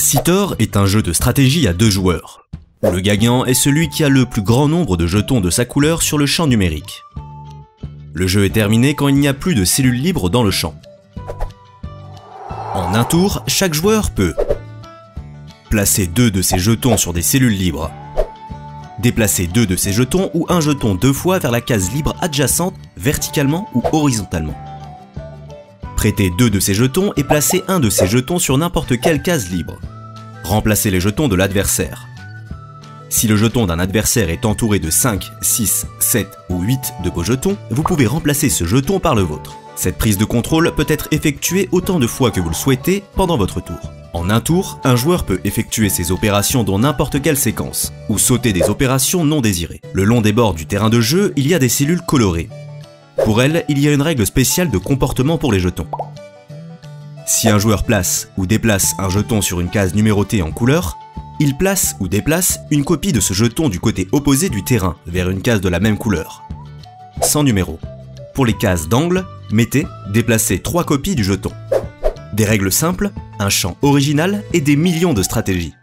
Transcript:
Sitor est un jeu de stratégie à 2 joueurs, où le gagnant est celui qui a le plus grand nombre de jetons de sa couleur sur le champ numérique. Le jeu est terminé quand il n'y a plus de cellules libres dans le champ. En un tour, chaque joueur peut placer 2 de ses jetons sur des cellules libres, déplacer 2 de ses jetons ou un jeton 2 fois vers la case libre adjacente verticalement ou horizontalement, prêter 2 de ses jetons et placer un de ses jetons sur n'importe quelle case libre, remplacer les jetons de l'adversaire. Si le jeton d'un adversaire est entouré de 5, 6, 7 ou 8 de vos jetons, vous pouvez remplacer ce jeton par le vôtre. Cette prise de contrôle peut être effectuée autant de fois que vous le souhaitez pendant votre tour. En un tour, un joueur peut effectuer ses opérations dans n'importe quelle séquence, ou sauter des opérations non désirées. Le long des bords du terrain de jeu, il y a des cellules colorées. Pour elles, il y a une règle spéciale de comportement pour les jetons. Si un joueur place ou déplace un jeton sur une case numérotée en couleur, il place ou déplace une copie de ce jeton du côté opposé du terrain vers une case de la même couleur, sans numéro. Pour les cases d'angle, mettez, déplacez 3 copies du jeton. Des règles simples, un champ original et des millions de stratégies.